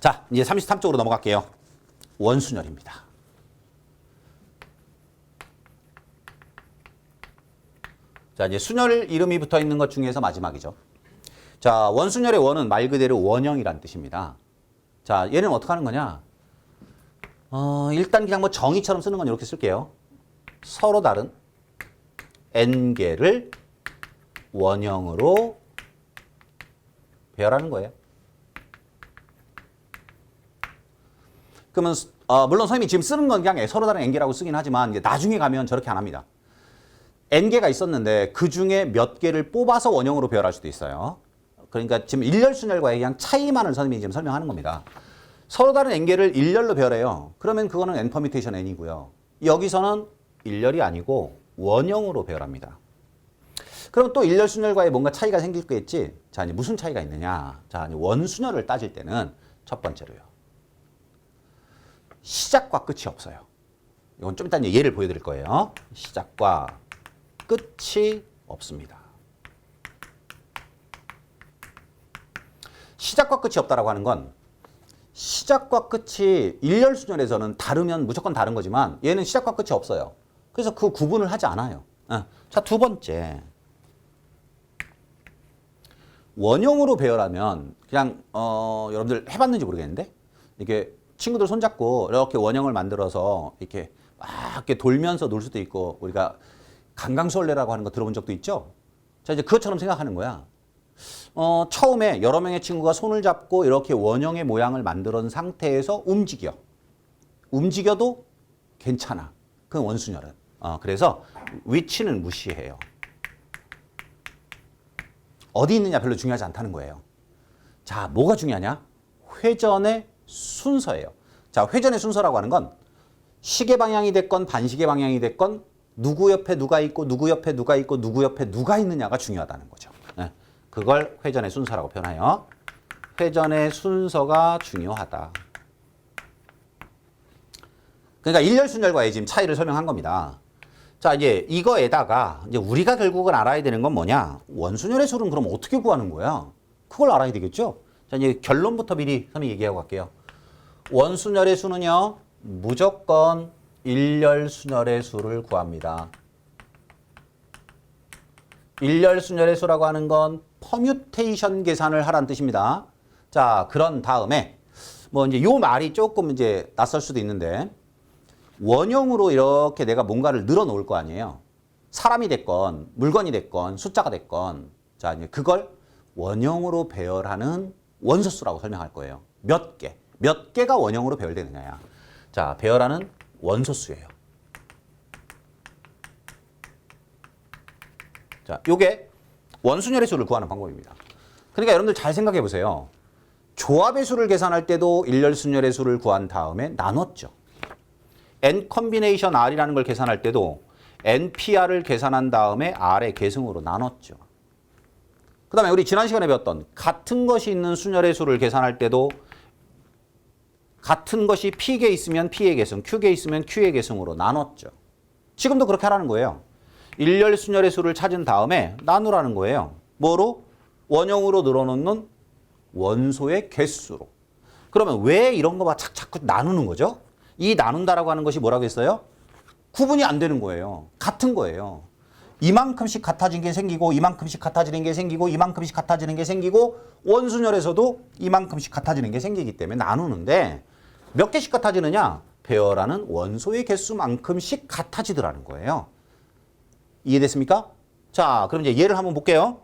자, 이제 33쪽으로 넘어갈게요. 원순열입니다. 자, 이제 순열 이름이 붙어 있는 것 중에서 마지막이죠. 자, 원순열의 원은 말 그대로 원형이란 뜻입니다. 자, 얘는 어떻게 하는 거냐? 일단 그냥 뭐 정의처럼 쓰는 건 이렇게 쓸게요. 서로 다른 n개를 원형으로 배열하는 거예요. 그러면 물론 선생님이 지금 쓰는 건 그냥 서로 다른 n개라고 쓰긴 하지만 이제 나중에 가면 저렇게 안 합니다. n개가 있었는데 그 중에 몇 개를 뽑아서 원형으로 배열할 수도 있어요. 그러니까 지금 일렬순열과의 그냥 차이만을 선생님이 지금 설명하는 겁니다. 서로 다른 n개를 일렬로 배열해요. 그러면 그거는 n 퍼뮤테이션 n이고요. 여기서는 일렬이 아니고 원형으로 배열합니다. 그럼 또 일렬순열과의 뭔가 차이가 생길 거겠지? 자, 이제 무슨 차이가 있느냐? 자, 이제 원순열을 따질 때는 첫 번째로요. 시작과 끝이 없어요. 이건 좀 이따 이제 예를 보여드릴 거예요. 시작과 끝이 없습니다. 시작과 끝이 없다라고 하는 건 시작과 끝이 일렬순열에서는 다르면 무조건 다른 거지만 얘는 시작과 끝이 없어요. 그래서 그 구분을 하지 않아요. 자, 두 번째. 원형으로 배열하면 그냥 여러분들 해봤는지 모르겠는데 이렇게 친구들 손잡고 이렇게 원형을 만들어서 이렇게 막 이렇게 돌면서 놀 수도 있고 우리가 강강수월래라고 하는 거 들어본 적도 있죠? 자, 이제 그것처럼 생각하는 거야. 처음에 여러 명의 친구가 손을 잡고 이렇게 원형의 모양을 만드는 상태에서 움직여. 움직여도 괜찮아. 그건 원순열은. 그래서 위치는 무시해요. 어디 있느냐 별로 중요하지 않다는 거예요. 자, 뭐가 중요하냐? 회전의 순서예요. 자, 회전의 순서라고 하는 건 시계 방향이 됐건 반시계 방향이 됐건 누구 옆에 누가 있고 누구 옆에 누가 있고 누구 옆에 누가 있느냐가 중요하다는 거죠. 그걸 회전의 순서라고 표현해요. 회전의 순서가 중요하다. 그러니까 일렬순열과의 지금 차이를 설명한 겁니다. 자, 이제 이거에다가 이제 우리가 결국은 알아야 되는 건 뭐냐? 원순열의 수는 그럼 어떻게 구하는 거야? 그걸 알아야 되겠죠? 자, 이제 결론부터 미리 선생님이 얘기하고 갈게요. 원순열의 수는요, 무조건 일렬순열의 수를 구합니다. 일렬순열의 수라고 하는 건 퍼뮤테이션 계산을 하라는 뜻입니다. 자, 그런 다음에 뭐 이제 요 말이 조금 이제 낯설 수도 있는데 원형으로 이렇게 내가 뭔가를 늘어 놓을 거 아니에요. 사람이 됐건 물건이 됐건 숫자가 됐건 자, 이제 그걸 원형으로 배열하는 원소수라고 설명할 거예요. 몇 개. 몇 개가 원형으로 배열되느냐야. 자, 배열하는 원소수예요. 자, 요게 원순열의 수를 구하는 방법입니다. 그러니까 여러분들 잘 생각해 보세요. 조합의 수를 계산할 때도 일렬순열의 수를 구한 다음에 나눴죠. n 컨비네이션 r이라는 걸 계산할 때도 npr을 계산한 다음에 r의 계승으로 나눴죠. 그 다음에 우리 지난 시간에 배웠던 같은 것이 있는 순열의 수를 계산할 때도 같은 것이 p개 있으면 p의 계승, q개 있으면 q의 계승으로 나눴죠. 지금도 그렇게 하라는 거예요. 일렬순열의 수를 찾은 다음에 나누라는 거예요. 뭐로? 원형으로 늘어놓는 원소의 개수로. 그러면 왜 이런 거 자꾸 나누는 거죠? 이 나눈다라고 하는 것이 뭐라고 했어요? 구분이 안 되는 거예요. 같은 거예요. 이만큼씩 같아진 게 생기고 이만큼씩 같아지는 게 생기고 이만큼씩 같아지는 게 생기고 원순열에서도 이만큼씩 같아지는 게 생기기 때문에 나누는데 몇 개씩 같아지느냐? 배열하는 원소의 개수만큼씩 같아지더라는 거예요. 이해됐습니까? 자, 그럼 이제 예를 한번 볼게요.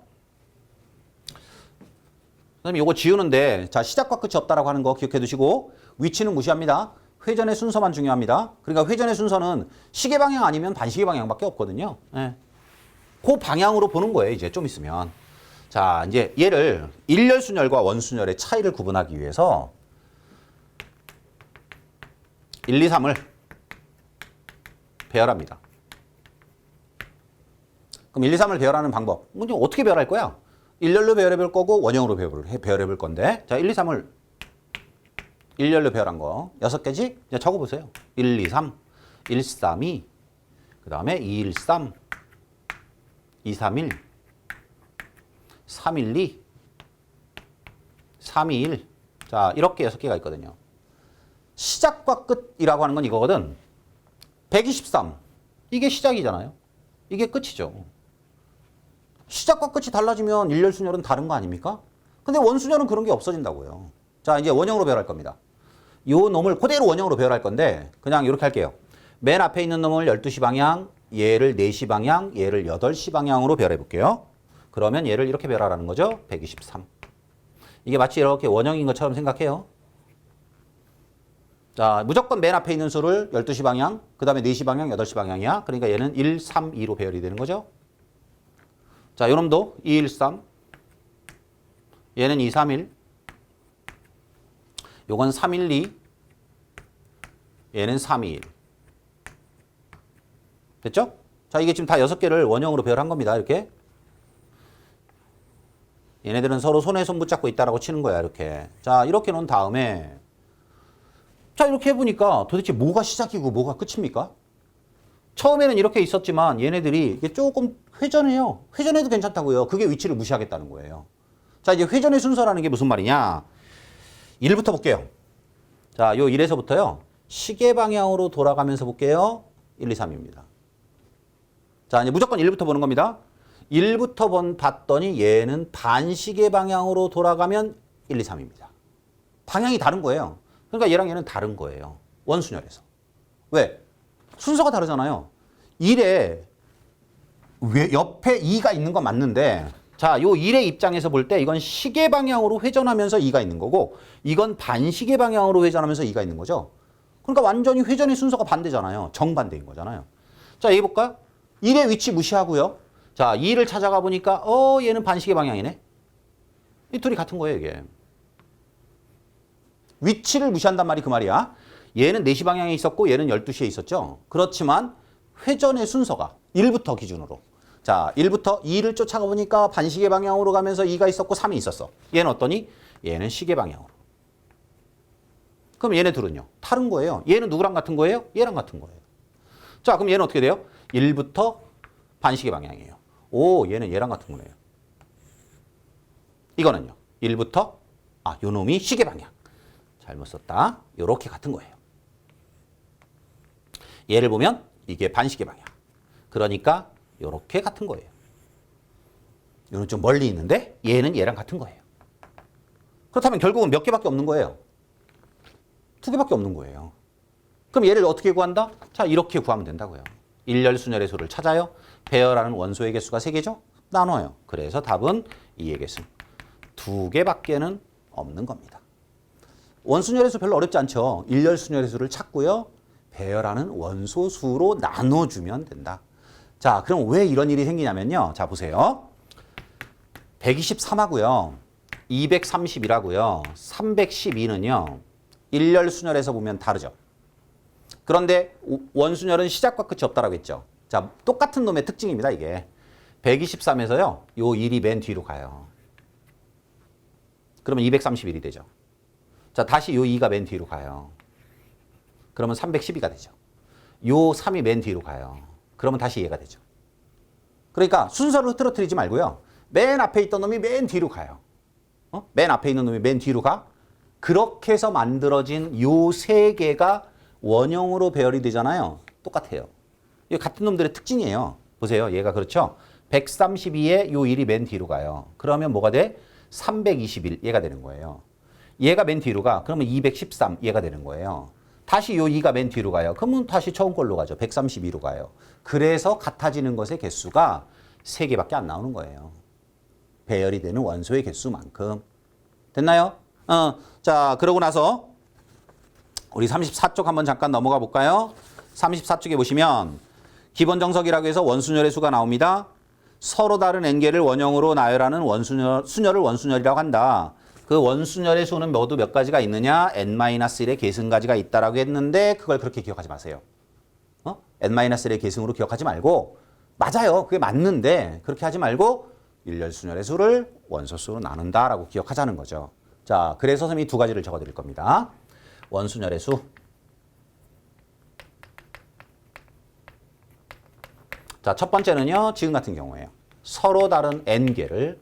선생님 이거 지우는데 자, 시작과 끝이 없다라고 하는 거 기억해 두시고 위치는 무시합니다. 회전의 순서만 중요합니다. 그러니까 회전의 순서는 시계 방향 아니면 반시계 방향밖에 없거든요. 네. 그 방향으로 보는 거예요. 이제 좀 있으면. 자, 이제 얘를 일렬순열과 원순열의 차이를 구분하기 위해서 1, 2, 3을 배열합니다. 그럼 1, 2, 3을 배열하는 방법. 어떻게 배열할 거야? 일렬로 배열해 볼 거고 원형으로 배열해 볼 건데. 자, 1, 2, 3을 일렬로 배열한 거 6개지? 이제 적어보세요. 1, 2, 3, 1, 3, 2, 그 다음에 2, 1, 3, 2, 3, 1, 3, 1, 2, 3, 2, 1, 자, 이렇게 6개가 있거든요. 시작과 끝이라고 하는 건 이거거든. 123. 이게 시작이잖아요. 이게 끝이죠. 시작과 끝이 달라지면 일렬순열은 다른 거 아닙니까? 근데 원순열은 그런 게 없어진다고요. 자, 이제 원형으로 배열할 겁니다. 요 놈을 그대로 원형으로 배열할 건데 그냥 이렇게 할게요. 맨 앞에 있는 놈을 12시 방향, 얘를 4시 방향, 얘를 8시 방향으로 배열해 볼게요. 그러면 얘를 이렇게 배열하라는 거죠. 123. 이게 마치 이렇게 원형인 것처럼 생각해요. 자, 무조건 맨 앞에 있는 수를 12시 방향, 그 다음에 4시 방향, 8시 방향이야. 그러니까 얘는 1, 3, 2로 배열이 되는 거죠. 자, 요 놈도 2, 1, 3. 얘는 2, 3, 1. 요건 3, 1, 2. 얘는 3, 2, 1. 됐죠? 자, 이게 지금 다 6개를 원형으로 배열한 겁니다. 이렇게. 얘네들은 서로 손에 손 붙잡고 있다라고 치는 거야. 이렇게. 자, 이렇게 놓은 다음에 자, 이렇게 해보니까 도대체 뭐가 시작이고 뭐가 끝입니까? 처음에는 이렇게 있었지만 얘네들이 이게 조금 회전해요. 회전해도 괜찮다고요. 그게 위치를 무시하겠다는 거예요. 자, 이제 회전의 순서라는 게 무슨 말이냐? 1부터 볼게요. 자, 요 1에서부터요. 시계 방향으로 돌아가면서 볼게요. 1, 2, 3입니다. 자, 이제 무조건 1부터 보는 겁니다. 1부터 봤더니 얘는 반시계 방향으로 돌아가면 1, 2, 3입니다. 방향이 다른 거예요. 그러니까 얘랑 얘는 다른 거예요. 원순열에서. 왜? 순서가 다르잖아요. 1에 옆에 2가 있는 건 맞는데 자, 요 1의 입장에서 볼 때 이건 시계 방향으로 회전하면서 2가 있는 거고 이건 반시계 방향으로 회전하면서 2가 있는 거죠. 그러니까 완전히 회전의 순서가 반대잖아요. 정반대인 거잖아요. 자, 여기 볼까? 1의 위치 무시하고요. 자, 2를 찾아가 보니까 얘는 반시계 방향이네. 이 둘이 같은 거예요, 이게. 위치를 무시한단 말이 그 말이야. 얘는 4시 방향에 있었고 얘는 12시에 있었죠. 그렇지만 회전의 순서가 1부터 기준으로. 자, 1부터 2를 쫓아가 보니까 반시계 방향으로 가면서 2가 있었고 3이 있었어. 얘는 어떠니? 얘는 시계 방향으로. 그럼 얘네 둘은요? 다른 거예요. 얘는 누구랑 같은 거예요? 얘랑 같은 거예요. 자, 그럼 얘는 어떻게 돼요? 1부터 반시계 방향이에요. 오, 얘는 얘랑 같은 거네요. 이거는요. 1부터 요 놈이 시계 방향. 잘못 썼다. 요렇게 같은 거예요. 얘를 보면 이게 반시계 방향. 그러니까 요렇게 같은 거예요. 얘는 좀 멀리 있는데 얘는 얘랑 같은 거예요. 그렇다면 결국은 몇 개밖에 없는 거예요? 2개밖에 없는 거예요. 그럼 얘를 어떻게 구한다? 자, 이렇게 구하면 된다고요. 일렬순열의 수를 찾아요. 배열하는 원소의 개수가 3개죠? 나눠요. 그래서 답은 2의 개수. 2개밖에는 없는 겁니다. 원순열의 수 별로 어렵지 않죠. 일렬순열의 수를 찾고요. 배열하는 원소 수로 나눠주면 된다. 자, 그럼 왜 이런 일이 생기냐면요. 자, 보세요. 123하고요. 231하고요. 312는요. 일렬순열에서 보면 다르죠. 그런데 원순열은 시작과 끝이 없다라고 했죠. 자, 똑같은 놈의 특징입니다, 이게. 123에서요. 요 1이 맨 뒤로 가요. 그러면 231이 되죠. 자, 다시 요 2가 맨 뒤로 가요. 그러면 312가 되죠. 요 3이 맨 뒤로 가요. 그러면 다시 얘가 되죠. 그러니까 순서를 흐트러뜨리지 말고요. 맨 앞에 있던 놈이 맨 뒤로 가요. 맨 앞에 있는 놈이 맨 뒤로 가. 그렇게 해서 만들어진 요 3개가 원형으로 배열이 되잖아요. 똑같아요. 이게 같은 놈들의 특징이에요. 보세요. 얘가 그렇죠. 132에 요 1이 맨 뒤로 가요. 그러면 뭐가 돼? 321 얘가 되는 거예요. 얘가 맨 뒤로 가. 그러면 213 얘가 되는 거예요. 다시 요 2가 맨 뒤로 가요. 그러면 다시 처음 걸로 가죠. 132로 가요. 그래서 같아지는 것의 개수가 3개밖에 안 나오는 거예요. 배열이 되는 원소의 개수만큼. 됐나요? 자, 그러고 나서 우리 34쪽 한번 잠깐 넘어가 볼까요? 34쪽에 보시면 기본 정석이라고 해서 원순열의 수가 나옵니다. 서로 다른 n개를 원형으로 나열하는 순열을 원순열이라고 한다. 그 원순열의 수는 모두 몇 가지가 있느냐? n-1의 계승가지가 있다라고 했는데 그걸 그렇게 기억하지 마세요. n-1의 계승으로 기억하지 말고 맞아요. 그게 맞는데 그렇게 하지 말고 일렬순열의 수를 원소수로 나눈다라고 기억하자는 거죠. 자, 그래서 선생님이 2가지를 적어드릴 겁니다. 원순열의 수. 자, 첫 번째는요. 지금 같은 경우에요. 서로 다른 n개를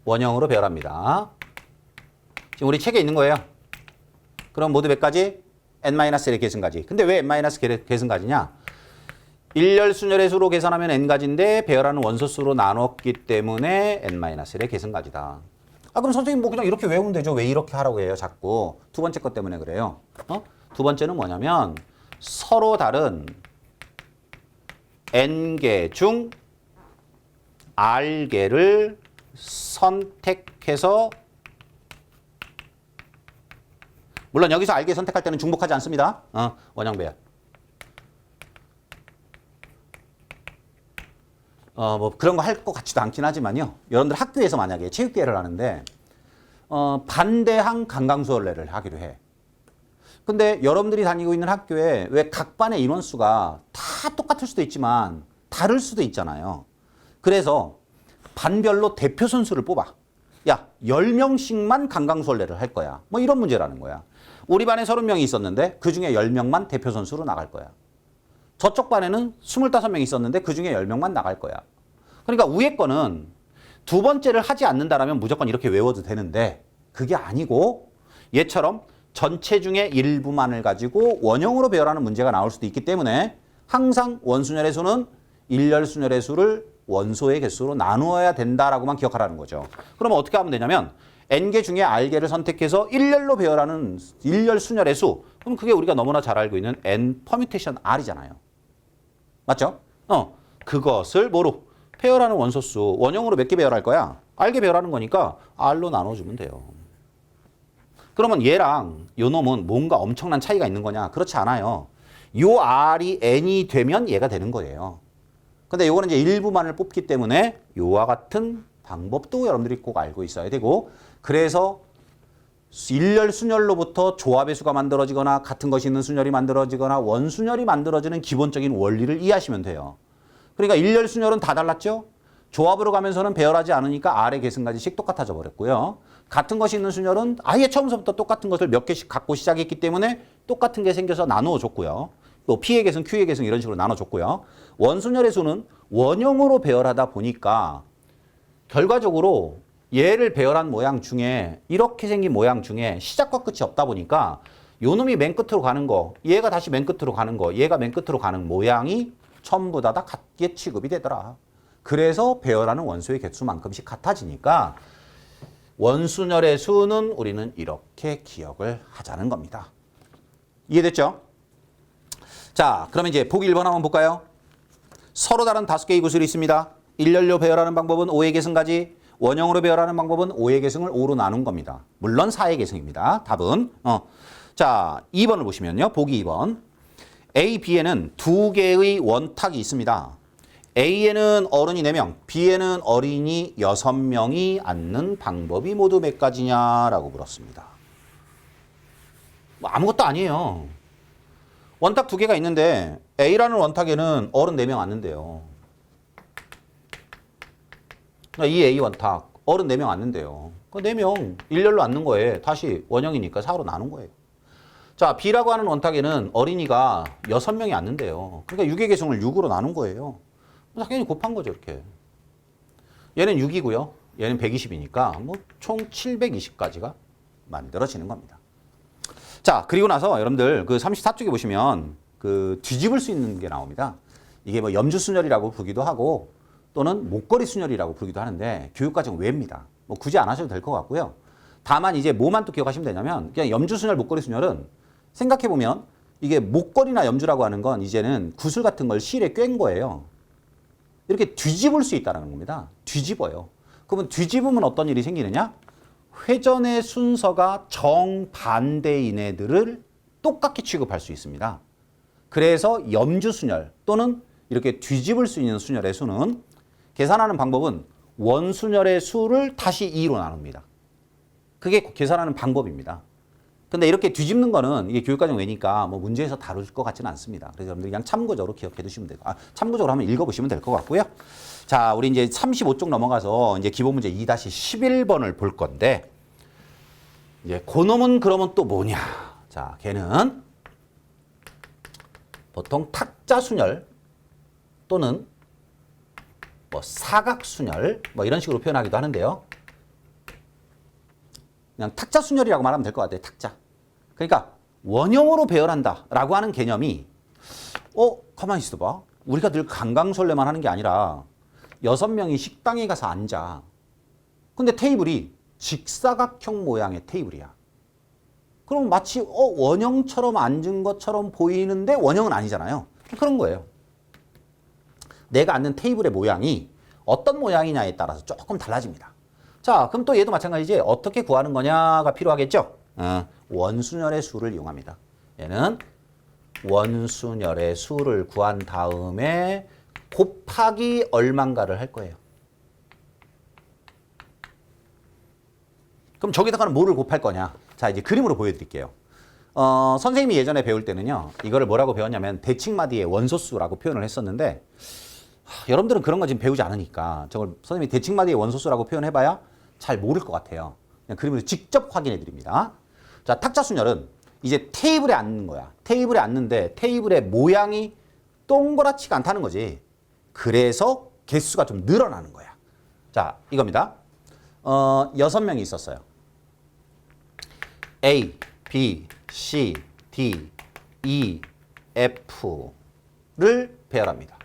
원형으로 배열합니다. 지금 우리 책에 있는 거예요. 그럼 모두 몇 가지? n-1의 계승가지. 근데 왜 n-계승가지냐? 일열 순열의 수로 계산하면 n가지인데 배열하는 원소 수로 나눴기 때문에 n-1의 계승가지다. 아, 그럼 선생님 뭐 그냥 이렇게 외우면 되죠. 왜 이렇게 하라고 해요? 자꾸. 두 번째 것 때문에 그래요. 두 번째는 뭐냐면 서로 다른 n개 중 r개를 선택해서, 물론 여기서 r개 선택할 때는 중복하지 않습니다. 원형 배열. 뭐 그런 거 할 것 같지도 않긴 하지만요. 여러분들 학교에서 만약에 체육대회를 하는데 반대항 강강수월래를 하기로 해. 근데 여러분들이 다니고 있는 학교에 왜 각 반의 인원수가 다 똑같을 수도 있지만 다를 수도 있잖아요. 그래서 반별로 대표 선수를 뽑아. 야, 10명씩만 강강수월래를 할 거야. 뭐 이런 문제라는 거야. 우리 반에 30명이 있었는데 그중에 10명만 대표 선수로 나갈 거야. 저쪽 반에는 25명이 있었는데 그중에 10명만 나갈 거야. 그러니까 위에 거는 두 번째를 하지 않는다라면 무조건 이렇게 외워도 되는데 그게 아니고 얘처럼 전체 중에 일부만을 가지고 원형으로 배열하는 문제가 나올 수도 있기 때문에 항상 원순열의 수는 일열순열의 수를 원소의 개수로 나누어야 된다라고만 기억하라는 거죠. 그러면 어떻게 하면 되냐면 n개 중에 r개를 선택해서 일열로 배열하는 일열순열의 수. 그럼 그게 우리가 너무나 잘 알고 있는 n 퍼뮤테이션 r이잖아요. 맞죠? 그것을 뭐로? 배열하는 원소수. 원형으로 몇 개 배열할 거야? r개 배열하는 거니까 r로 나눠주면 돼요. 그러면 얘랑 요 놈은 뭔가 엄청난 차이가 있는 거냐? 그렇지 않아요. 요 r이 n이 되면 얘가 되는 거예요. 근데 요거는 이제 일부만을 뽑기 때문에 요와 같은 방법도 여러분들이 꼭 알고 있어야 되고, 그래서 일열 순열로부터 조합의 수가 만들어지거나 같은 것이 있는 순열이 만들어지거나 원순열이 만들어지는 기본적인 원리를 이해하시면 돼요. 그러니까 일열 순열은 다 달랐죠? 조합으로 가면서는 배열하지 않으니까 R의 계승가지씩 똑같아져 버렸고요. 같은 것이 있는 순열은 아예 처음부터 똑같은 것을 몇 개씩 갖고 시작했기 때문에 똑같은 게 생겨서 나누어 줬고요. 또 P의 계승, Q의 계승 이런 식으로 나눠줬고요. 원순열의 수는 원형으로 배열하다 보니까 결과적으로 얘를 배열한 모양 중에 이렇게 생긴 모양 중에 시작과 끝이 없다 보니까 요 놈이 맨 끝으로 가는 거, 얘가 다시 맨 끝으로 가는 거, 얘가 맨 끝으로 가는 모양이 전부 다 같게 취급이 되더라. 그래서 배열하는 원소의 개수만큼씩 같아지니까 원순열의 수는 우리는 이렇게 기억을 하자는 겁니다. 이해됐죠? 자, 그러면 이제 보기 1번 한번 볼까요? 서로 다른 5개의 구슬이 있습니다. 일렬로 배열하는 방법은 5의 계승가지, 원형으로 배열하는 방법은 5의 계승을 5로 나눈 겁니다. 물론 4의 계승입니다. 답은. 자, 2번을 보시면요. 보기 2번. A, B에는 2개의 원탁이 있습니다. A에는 어른이 4명, B에는 어린이 6명이 앉는 방법이 모두 몇 가지냐라고 물었습니다. 뭐 아무것도 아니에요. 원탁 2개가 있는데 A라는 원탁에는 어른 4명 앉는데요. 이 A 원탁, 어른 4명 앉는데요. 그 4명 일렬로 앉는 거에 다시 원형이니까 4로 나눈 거예요. 자, B라고 하는 원탁에는 어린이가 6명이 앉는데요. 그러니까 6의 계승을 6으로 나눈 거예요. 당연히 곱한 거죠, 이렇게. 얘는 6이고요. 얘는 120이니까 뭐 총 720까지가 만들어지는 겁니다. 자, 그리고 나서 여러분들 그 34쪽에 보시면 그 뒤집을 수 있는 게 나옵니다. 이게 뭐 염주순열이라고 부르기도 하고 또는 목걸이 순열이라고 부르기도 하는데 교육과정 외입니다. 뭐 굳이 안 하셔도 될 것 같고요. 다만 이제 뭐만 또 기억하시면 되냐면 그냥 염주순열, 목걸이 순열은 생각해보면 이게 목걸이나 염주라고 하는 건 이제는 구슬 같은 걸 실에 꿰은 거예요. 이렇게 뒤집을 수 있다는 겁니다. 뒤집어요. 그러면 뒤집으면 어떤 일이 생기느냐? 회전의 순서가 정반대인 애들을 똑같게 취급할 수 있습니다. 그래서 염주순열 또는 이렇게 뒤집을 수 있는 순열의 수는 계산하는 방법은 원순열의 수를 다시 2로 나눕니다. 그게 계산하는 방법입니다. 근데 이렇게 뒤집는 거는 이게 교육과정 외니까 뭐 문제에서 다룰 것 같지는 않습니다. 그래서 여러분들 그냥 참고적으로 기억해 두시면 되고, 참고적으로 한번 읽어보시면 될 것 같고요. 자, 우리 이제 35쪽 넘어가서 이제 기본 문제 2-11번을 볼 건데, 이제 그놈은 그러면 또 뭐냐? 자, 걔는 보통 탁자순열 또는 뭐 사각순열 뭐 이런 식으로 표현하기도 하는데요. 그냥 탁자 순열이라고 말하면 될 것 같아요. 탁자. 그러니까 원형으로 배열한다라고 하는 개념이 가만히 있어봐. 우리가 늘 강강술래만 하는 게 아니라 6명이 식당에 가서 앉아. 근데 테이블이 직사각형 모양의 테이블이야. 그럼 마치 원형처럼 앉은 것처럼 보이는데 원형은 아니잖아요. 그런 거예요. 내가 앉는 테이블의 모양이 어떤 모양이냐에 따라서 조금 달라집니다. 자, 그럼 또 얘도 마찬가지지. 어떻게 구하는 거냐가 필요하겠죠? 원순열의 수를 이용합니다. 얘는 원순열의 수를 구한 다음에 곱하기 얼만가를 할 거예요. 그럼 저기다가는 뭐를 곱할 거냐? 자, 이제 그림으로 보여드릴게요. 선생님이 예전에 배울 때는요, 이거를 뭐라고 배웠냐면 대칭마디의 원소수라고 표현을 했었는데, 여러분들은 그런 거 지금 배우지 않으니까 저걸 선생님이 대칭마디의 원소수라고 표현해봐야 잘 모를 것 같아요. 그냥 그림으로 직접 확인해 드립니다. 자, 탁자순열은 이제 테이블에 앉는 거야. 테이블에 앉는데 테이블의 모양이 동그랗지가 않다는 거지. 그래서 개수가 좀 늘어나는 거야. 자, 이겁니다. 6명이 있었어요. A, B, C, D, E, F를 배열합니다.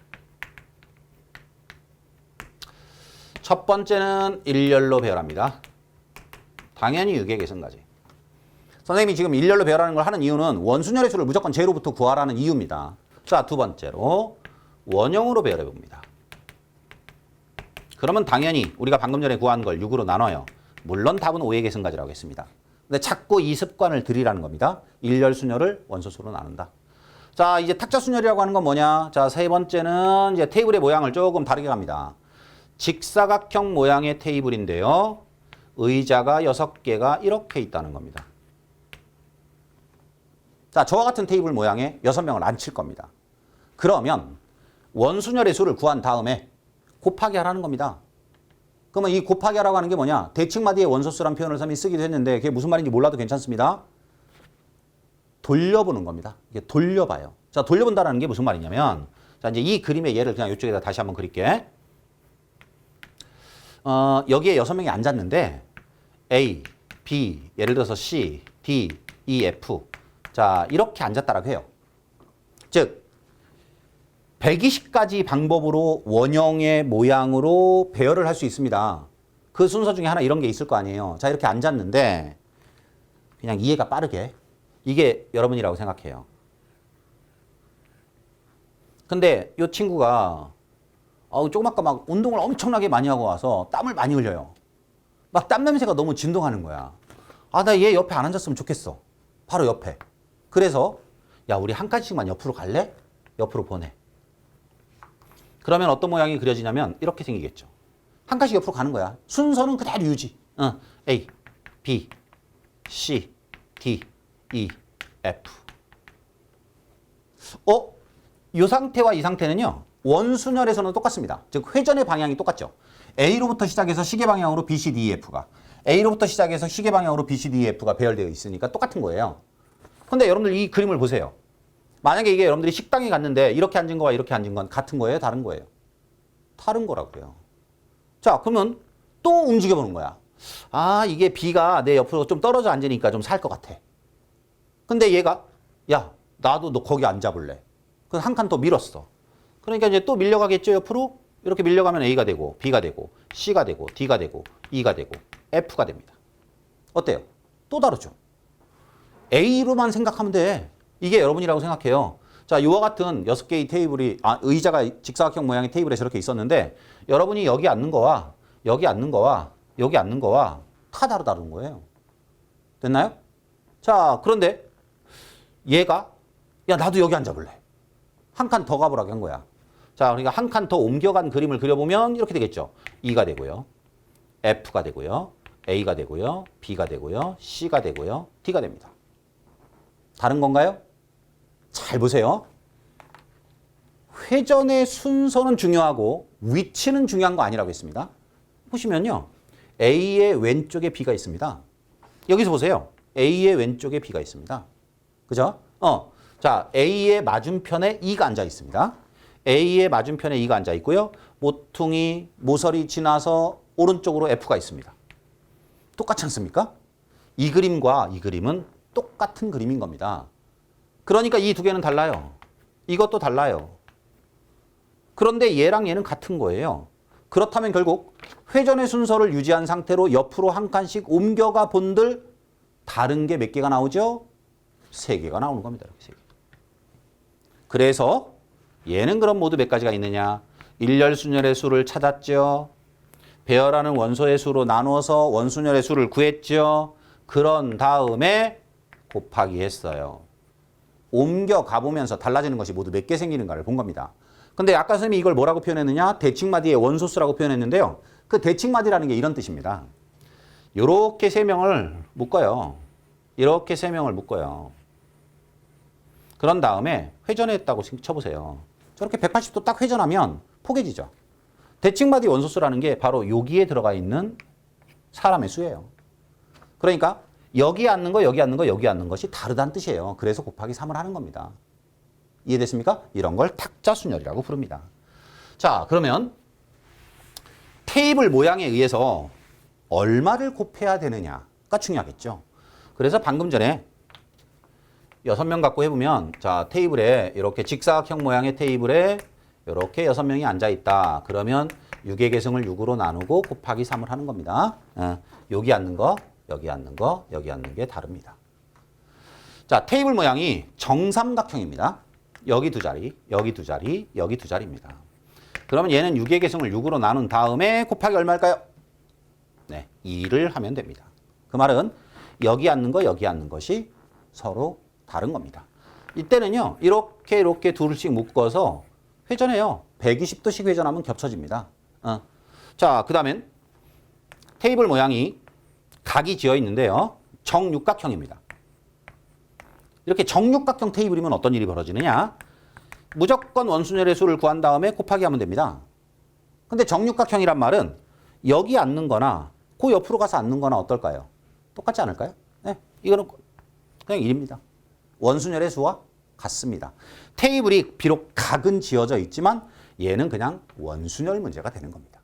첫 번째는 일렬로 배열합니다. 당연히 유계계승까지. 선생님이 지금 일렬로 배열하는 걸 하는 이유는 원순열의 수를 무조건 제로부터 구하라는 이유입니다. 자, 두 번째로 원형으로 배열해 봅니다. 그러면 당연히 우리가 방금 전에 구한 걸 6으로 나눠요. 물론 답은 5의 계승까지라고 했습니다. 근데 자꾸 이 습관을 들이라는 겁니다. 일렬 순열을 원소수로 나눈다. 자, 이제 탁자 순열이라고 하는 건 뭐냐? 자, 세 번째는 이제 테이블의 모양을 조금 다르게 갑니다. 직사각형 모양의 테이블인데요. 의자가 6개가 이렇게 있다는 겁니다. 자, 저와 같은 테이블 모양에 6명을 앉힐 겁니다. 그러면 원순열의 수를 구한 다음에 곱하기 하라는 겁니다. 그러면 이 곱하기 하라고 하는 게 뭐냐? 대칭마디의 원소수라는 표현을 선생님이 쓰기도 했는데 그게 무슨 말인지 몰라도 괜찮습니다. 돌려보는 겁니다. 이게 돌려봐요. 자, 돌려본다는 게 무슨 말이냐면, 자, 이제 이 그림의 예를 그냥 이쪽에다 다시 한번 그릴게. 여기에 6명이 앉았는데 A, B, 예를 들어서 C, D, E, F. 자, 이렇게 앉았다라고 해요. 즉 120가지 방법으로 원형의 모양으로 배열을 할 수 있습니다. 그 순서 중에 하나 이런 게 있을 거 아니에요. 자, 이렇게 앉았는데 그냥 이해가 빠르게 이게 여러분이라고 생각해요. 근데 이 친구가 조금 아까 막 운동을 엄청나게 많이 하고 와서 땀을 많이 흘려요. 막 땀 냄새가 너무 진동하는 거야. 나 얘 옆에 안 앉았으면 좋겠어. 바로 옆에. 그래서 야, 우리 한 칸씩만 옆으로 갈래? 옆으로 보내. 그러면 어떤 모양이 그려지냐면 이렇게 생기겠죠. 한 칸씩 옆으로 가는 거야. 순서는 그대로 유지. A, B, C, D, E, F. 이 상태와 이 상태는요. 원순열에서는 똑같습니다. 즉 회전의 방향이 똑같죠. A로부터 시작해서 시계 방향으로 B, C, D, E, F가 A로부터 시작해서 시계 방향으로 B, C, D, E, F가 배열되어 있으니까 똑같은 거예요. 근데 여러분들 이 그림을 보세요. 만약에 이게 여러분들이 식당에 갔는데 이렇게 앉은 거와 이렇게 앉은 건 같은 거예요? 다른 거예요? 다른 거라고요. 자, 그러면 또 움직여 보는 거야. 이게 B가 내 옆으로 좀 떨어져 앉으니까 좀 살 것 같아. 근데 얘가 야, 나도 너 거기 앉아볼래. 그래서 한 칸 더 밀었어. 그러니까 이제 또 밀려가겠죠, 옆으로? 이렇게 밀려가면 A가 되고 B가 되고 C가 되고 D가 되고 E가 되고 F가 됩니다. 어때요? 또 다르죠? A로만 생각하면 돼. 이게 여러분이라고 생각해요. 자, 이와 같은 6개의 테이블이, 의자가 직사각형 모양의 테이블에 저렇게 있었는데 여러분이 여기 앉는 거와 여기 앉는 거와 여기 앉는 거와 다 다른 거예요. 됐나요? 자, 그런데 얘가 야, 나도 여기 앉아볼래. 한 칸 더 가보라고 한 거야. 자, 그러니까 한 칸 더 옮겨간 그림을 그려보면 이렇게 되겠죠. E가 되고요. F가 되고요. A가 되고요. B가 되고요. C가 되고요. D가 됩니다. 다른 건가요? 잘 보세요. 회전의 순서는 중요하고 위치는 중요한 거 아니라고 했습니다. 보시면요. A의 왼쪽에 B가 있습니다. 여기서 보세요. A의 왼쪽에 B가 있습니다. 그죠? 자, A의 맞은편에 E가 앉아 있습니다. A의 맞은편에 E가 앉아 있고요. 모퉁이, 모서리 지나서 오른쪽으로 F가 있습니다. 똑같지 않습니까? 이 그림과 이 그림은 똑같은 그림인 겁니다. 그러니까 이 두 개는 달라요. 이것도 달라요. 그런데 얘랑 얘는 같은 거예요. 그렇다면 결국 회전의 순서를 유지한 상태로 옆으로 한 칸씩 옮겨가 본들 다른 게 몇 개가 나오죠? 3개가 나오는 겁니다. 이렇게 3개. 그래서 얘는 그럼 모두 몇 가지가 있느냐? 일렬순열의 수를 찾았죠. 배열하는 원소의 수로 나누어서 원순열의 수를 구했죠. 그런 다음에 곱하기 했어요. 옮겨 가보면서 달라지는 것이 모두 몇 개 생기는가를 본 겁니다. 근데 아까 선생님이 이걸 뭐라고 표현했느냐? 대칭마디의 원소수라고 표현했는데요. 그 대칭마디라는 게 이런 뜻입니다. 이렇게 3명을 묶어요. 이렇게 3명을 묶어요. 그런 다음에 회전했다고 쳐보세요. 저렇게 180도 딱 회전하면 포개지죠. 대칭마디 원소수라는 게 바로 여기에 들어가 있는 사람의 수예요. 그러니까 여기 앉는 거, 여기 앉는 거, 여기 앉는 것이 다르다는 뜻이에요. 그래서 곱하기 3을 하는 겁니다. 이해됐습니까? 이런 걸 탁자순열이라고 부릅니다. 자, 그러면 테이블 모양에 의해서 얼마를 곱해야 되느냐가 중요하겠죠. 그래서 방금 전에 6명 갖고 해보면 자, 테이블에 이렇게 직사각형 모양의 테이블에 이렇게 6명이 앉아있다. 그러면 6의 계승을 6으로 나누고 곱하기 3을 하는 겁니다. 여기 앉는 거, 여기 앉는 거, 여기 앉는 게 다릅니다. 자, 테이블 모양이 정삼각형입니다. 여기 두 자리, 여기 두 자리, 여기 두 자리입니다. 그러면 얘는 6의 계승을 6으로 나눈 다음에 곱하기 얼마일까요? 네, 2를 하면 됩니다. 그 말은 여기 앉는 거, 여기 앉는 것이 서로 다른 겁니다. 이때는요, 이렇게 둘씩 묶어서 회전해요. 120도씩 회전하면 겹쳐집니다. 자, 그 다음엔 테이블 모양이 각이 지어 있는데요. 정육각형입니다. 이렇게 정육각형 테이블이면 어떤 일이 벌어지느냐? 무조건 원순열의 수를 구한 다음에 곱하기 하면 됩니다. 근데 정육각형이란 말은 여기 앉는 거나 그 옆으로 가서 앉는 거나 어떨까요? 똑같지 않을까요? 네, 이거는 그냥 1입니다. 원순열의 수와 같습니다. 테이블이 비록 각은 지어져 있지만 얘는 그냥 원순열 문제가 되는 겁니다.